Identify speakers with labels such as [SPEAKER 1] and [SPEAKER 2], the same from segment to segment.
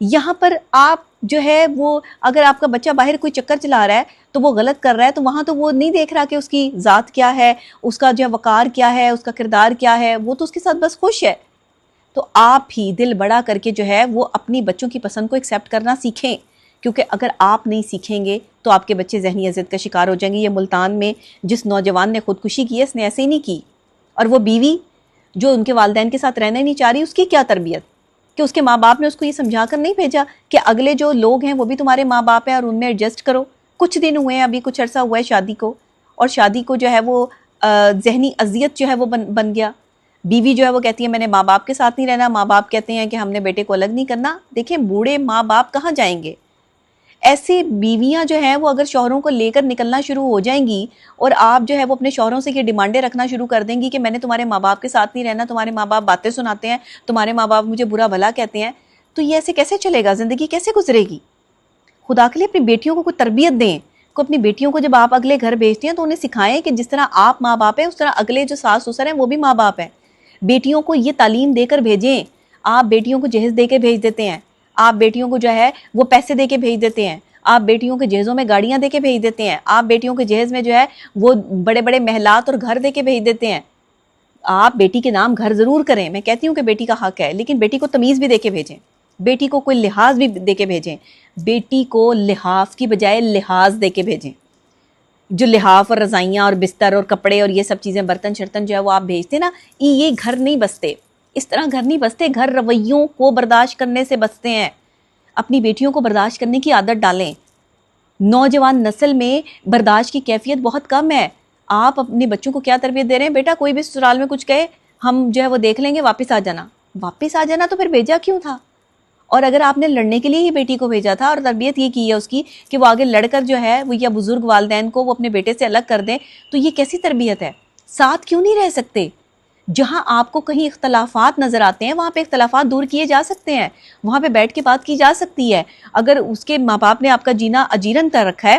[SPEAKER 1] یہاں پر آپ جو ہے وہ اگر آپ کا بچہ باہر کوئی چکر چلا رہا ہے تو وہ غلط کر رہا ہے، تو وہاں تو وہ نہیں دیکھ رہا کہ اس کی ذات کیا ہے، اس کا جو ہے وقار کیا ہے، اس کا کردار کیا ہے، وہ تو اس کے ساتھ بس خوش ہے۔ تو آپ ہی دل بڑا کر کے جو ہے وہ اپنی بچوں کی پسند کو ایکسیپٹ کرنا سیکھیں، کیونکہ اگر آپ نہیں سیکھیں گے تو آپ کے بچے ذہنی اذیت کا شکار ہو جائیں گے۔ یہ ملتان میں جس نوجوان نے خودکشی کی ہے، اس نے ایسے ہی نہیں کی، اور وہ بیوی جو ان کے والدین کے ساتھ رہنا ہی نہیں چاہ رہی، اس کی کیا تربیت کہ اس کے ماں باپ نے اس کو یہ سمجھا کر نہیں بھیجا کہ اگلے جو لوگ ہیں وہ بھی تمہارے ماں باپ ہیں اور ان میں ایڈجسٹ کرو۔ کچھ دن ہوئے ہیں، ابھی کچھ عرصہ ہوا ہے شادی کو، اور شادی کو جو ہے وہ ذہنی اذیت جو ہے وہ بن گیا۔ بیوی جو ہے وہ کہتی ہے میں نے ماں باپ کے ساتھ نہیں رہنا، ماں باپ کہتے ہیں کہ ہم نے بیٹے کو الگ نہیں کرنا۔ دیکھیں بوڑھے ماں باپ کہاں جائیں گے؟ ایسی بیویاں جو ہیں وہ اگر شوہروں کو لے کر نکلنا شروع ہو جائیں گی اور آپ جو ہے وہ اپنے شوہروں سے یہ ڈیمانڈیں رکھنا شروع کر دیں گی کہ میں نے تمہارے ماں باپ کے ساتھ نہیں رہنا، تمہارے ماں باپ باتیں سناتے ہیں، تمہارے ماں باپ مجھے برا بھلا کہتے ہیں، تو یہ ایسے کیسے چلے گا؟ زندگی کیسے گزرے گی؟ خدا کے لیے اپنی بیٹیوں کو کوئی تربیت دیں، کو اپنی بیٹیوں کو جب آپ اگلے گھر بھیجتے ہیں تو انہیں سکھائیں کہ جس طرح آپ ماں باپ ہیں اس طرح اگلے جو ساس سسر ہیں وہ بھی ماں باپ ہیں۔ بیٹیوں کو یہ تعلیم دے کر بھیجیں۔ آپ بیٹیوں کو جہیز دے کے بھیج دیتے ہیں، آپ بیٹیوں کو جو ہے وہ پیسے دے کے بھیج دیتے ہیں، آپ بیٹیوں کے جہیزوں میں گاڑیاں دے کے بھیج دیتے ہیں، آپ بیٹیوں کے جہیز میں جو ہے وہ بڑے بڑے محلات اور گھر دے کے بھیج دیتے ہیں۔ آپ بیٹی کے نام گھر ضرور کریں، میں کہتی ہوں کہ بیٹی کا حق ہے، لیکن بیٹی کو تمیز بھی دے کے بھیجیں، بیٹی کو کوئی لحاظ بھی دے کے بھیجیں۔ بیٹی کو لحاف کی بجائے لحاظ دے کے بھیجیں۔ جو لحاف اور رضائیاں اور بستر اور کپڑے اور یہ سب چیزیں برتن شرتن جو ہے وہ آپ بھیجتے نا، یہ گھر نہیں بستے، اس طرح گھر نہیں بستے۔ گھر رویوں کو برداشت کرنے سے بستے ہیں۔ اپنی بیٹیوں کو برداشت کرنے کی عادت ڈالیں۔ نوجوان نسل میں برداشت کی کیفیت بہت کم ہے۔ آپ اپنے بچوں کو کیا تربیت دے رہے ہیں؟ بیٹا کوئی بھی سسرال میں کچھ کہے ہم جو ہے وہ دیکھ لیں گے، واپس آ جانا۔ واپس آ جانا تو پھر بھیجا کیوں تھا؟ اور اگر آپ نے لڑنے کے لیے ہی بیٹی کو بھیجا تھا اور تربیت یہ کی ہے اس کی کہ وہ آگے لڑ کر جو ہے وہ یا بزرگ والدین کو وہ اپنے بیٹے سے الگ کر دیں، تو یہ کیسی تربیت ہے؟ ساتھ کیوں نہیں رہ سکتے؟ جہاں آپ کو کہیں اختلافات نظر آتے ہیں وہاں پہ اختلافات دور کیے جا سکتے ہیں، وہاں پہ بیٹھ کے بات کی جا سکتی ہے۔ اگر اس کے ماں باپ نے آپ کا جینا اجیرن کر رکھا ہے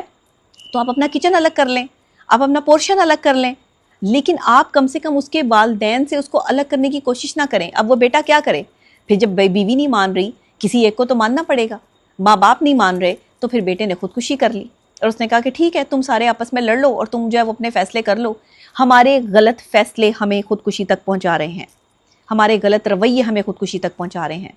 [SPEAKER 1] تو آپ اپنا کچن الگ کر لیں، آپ اپنا پورشن الگ کر لیں، لیکن آپ کم سے کم اس کے والدین سے اس کو الگ کرنے کی کوشش نہ کریں۔ اب وہ بیٹا کیا کرے؟ پھر جب بیوی نہیں مان رہی، کسی ایک کو تو ماننا پڑے گا، ماں باپ نہیں مان رہے، تو پھر بیٹے نے خودکشی کر لی اور اس نے کہا کہ ٹھیک ہے تم سارے آپس میں لڑ لو اور تم جو ہے وہ اپنے فیصلے کر لو۔ ہمارے غلط فیصلے ہمیں خودکشی تک پہنچا رہے ہیں، ہمارے غلط رویے ہمیں خودکشی تک پہنچا رہے ہیں۔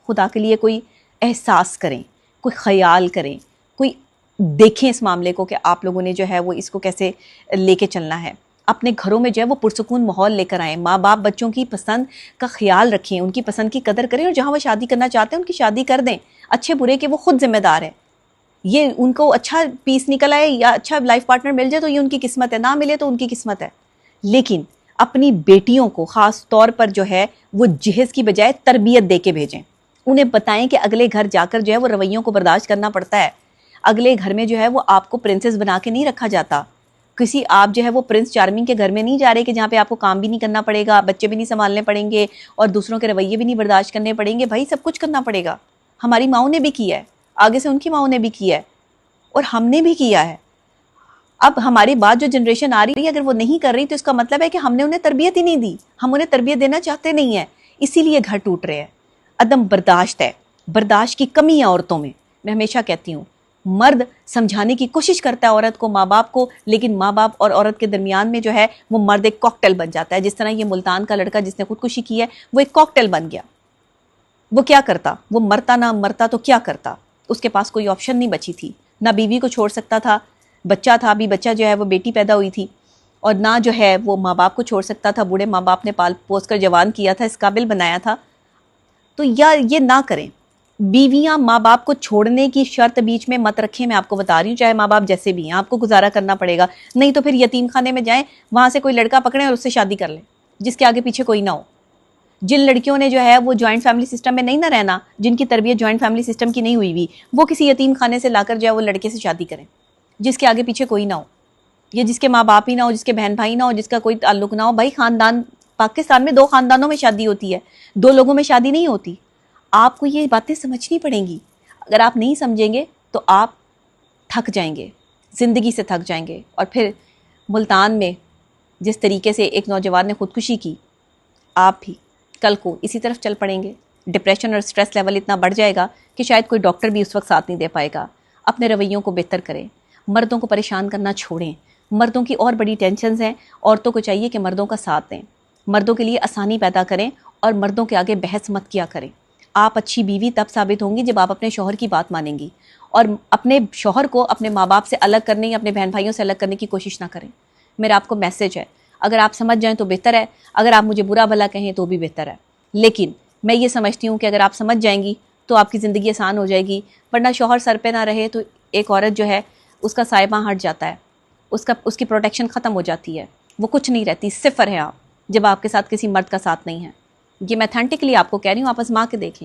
[SPEAKER 1] خدا کے لیے کوئی احساس کریں، کوئی خیال کریں، کوئی دیکھیں اس معاملے کو کہ آپ لوگوں نے جو ہے وہ اس کو کیسے لے کے چلنا ہے۔ اپنے گھروں میں جو ہے وہ پرسکون ماحول لے کر آئیں۔ ماں باپ بچوں کی پسند کا خیال رکھیں، ان کی پسند کی قدر کریں، اور جہاں وہ شادی کرنا چاہتے ہیں ان کی شادی کر دیں، اچھے برے کے وہ خود ذمہ دار ہیں۔ یہ ان کو اچھا پیس نکل آئے یا اچھا لائف پارٹنر مل جائے تو یہ ان کی قسمت ہے، نہ ملے تو ان کی قسمت ہے، لیکن اپنی بیٹیوں کو خاص طور پر جو ہے وہ جہیز کی بجائے تربیت دے کے بھیجیں۔ انہیں بتائیں کہ اگلے گھر جا کر جو ہے وہ رویوں کو برداشت کرنا پڑتا ہے۔ اگلے گھر میں جو ہے وہ آپ کو پرنسس بنا کے نہیں رکھا جاتا۔ کسی آپ جو ہے وہ پرنس چارمنگ کے گھر میں نہیں جا رہے کہ جہاں پہ آپ کو کام بھی نہیں کرنا پڑے گا، بچے بھی نہیں سنبھالنے پڑیں گے اور دوسروں کے رویے بھی نہیں برداشت کرنے پڑیں گے۔ بھائی سب کچھ کرنا پڑے گا۔ ہماری ماؤں نے بھی کیا ہے، آگے سے ان کی ماؤں نے بھی کیا ہے، اور ہم نے بھی کیا ہے۔ اب ہماری بعد جو جنریشن آ رہی ہے اگر وہ نہیں کر رہی تو اس کا مطلب ہے کہ ہم نے انہیں تربیت ہی نہیں دی، ہم انہیں تربیت دینا چاہتے نہیں ہیں، اسی لیے گھر ٹوٹ رہے ہیں۔ عدم برداشت ہے، برداشت کی کمی ہے عورتوں میں۔ میں ہمیشہ کہتی ہوں مرد سمجھانے کی کوشش کرتا ہے عورت کو، ماں باپ کو، لیکن ماں باپ اور عورت کے درمیان میں جو ہے وہ مرد ایک کاکٹیل بن جاتا ہے۔ جس طرح یہ ملتان کا لڑکا جس نے خودکشی کی ہے وہ ایک کاکٹیل بن گیا۔ وہ کیا کرتا؟ وہ مرتا نہ مرتا تو کیا کرتا؟ اس کے پاس کوئی آپشن نہیں بچی تھی، نہ بیوی کو چھوڑ سکتا تھا، بچہ تھا، ابھی بچہ جو ہے وہ بیٹی پیدا ہوئی تھی، اور نہ جو ہے وہ ماں باپ کو چھوڑ سکتا تھا، بوڑھے ماں باپ نے پال پوس کر جوان کیا تھا، اس قابل بنایا تھا۔ تو یا یہ نہ کریں۔ بیویاں ماں باپ کو چھوڑنے کی شرط بیچ میں مت رکھیں، میں آپ کو بتا رہی ہوں، چاہے ماں باپ جیسے بھی ہیں آپ کو گزارا کرنا پڑے گا، نہیں تو پھر یتیم خانے میں جائیں، وہاں سے کوئی لڑکا پکڑیں اور اس سے شادی کر لیں جس کے آگے پیچھے کوئی نہ ہو۔ جن لڑکیوں نے جو ہے وہ جوائنٹ فیملی سسٹم میں نہیں نہ رہنا، جن کی تربیت جوائنٹ فیملی سسٹم کی نہیں ہوئی وہ کسی یتیم خانے سے لا کر جو ہے وہ لڑکے سے شادی کریں جس کے آگے پیچھے کوئی نہ ہو، یا جس کے ماں باپ ہی نہ ہو، جس کے بہن بھائی نہ ہو، جس کا کوئی تعلق نہ ہو۔ بھائی خاندان، پاکستان میں 2 خاندانوں میں شادی ہوتی ہے، 2 لوگوں میں شادی نہیں ہوتی۔ آپ کو یہ باتیں سمجھنی پڑیں گی، اگر آپ نہیں سمجھیں گے تو آپ تھک جائیں گے، زندگی سے تھک جائیں گے، اور پھر ملتان میں جس طریقے سے ایک نوجوان نے خودکشی کی، آپ بھی کل کو اسی طرف چل پڑیں گے۔ ڈپریشن اور سٹریس لیول اتنا بڑھ جائے گا کہ شاید کوئی ڈاکٹر بھی اس وقت ساتھ نہیں دے پائے گا. اپنے رویوں کو بہتر کریں, مردوں کو پریشان کرنا چھوڑیں. مردوں کی اور بڑی ٹینشنز ہیں, عورتوں کو چاہیے کہ مردوں کا ساتھ دیں, مردوں کے لیے آسانی پیدا کریں اور مردوں کے آگے بحث مت کیا کریں. آپ اچھی بیوی تب ثابت ہوں گی جب آپ اپنے شوہر کی بات مانیں گی, اور اپنے شوہر کو اپنے ماں باپ سے الگ کرنے یا اپنے بہن بھائیوں سے الگ کرنے کی کوشش نہ کریں. میرا آپ کو میسج ہے, اگر آپ سمجھ جائیں تو بہتر ہے, اگر آپ مجھے برا بھلا کہیں تو بھی بہتر ہے. لیکن میں یہ سمجھتی ہوں کہ اگر آپ سمجھ جائیں گی تو آپ کی زندگی آسان ہو جائے گی, ورنہ شوہر سر پہ نہ رہے تو ایک عورت جو ہے اس کا سائبہ ہٹ جاتا ہے, اس کی پروٹیکشن ختم ہو جاتی ہے, وہ کچھ نہیں رہتی, صفر ہے آپ جب آپ کے ساتھ کسی مرد کا ساتھ نہیں ہے. یہ میں اتھینٹکلی آپ کو کہہ رہی ہوں, آپ آزما کے دیکھ لیں.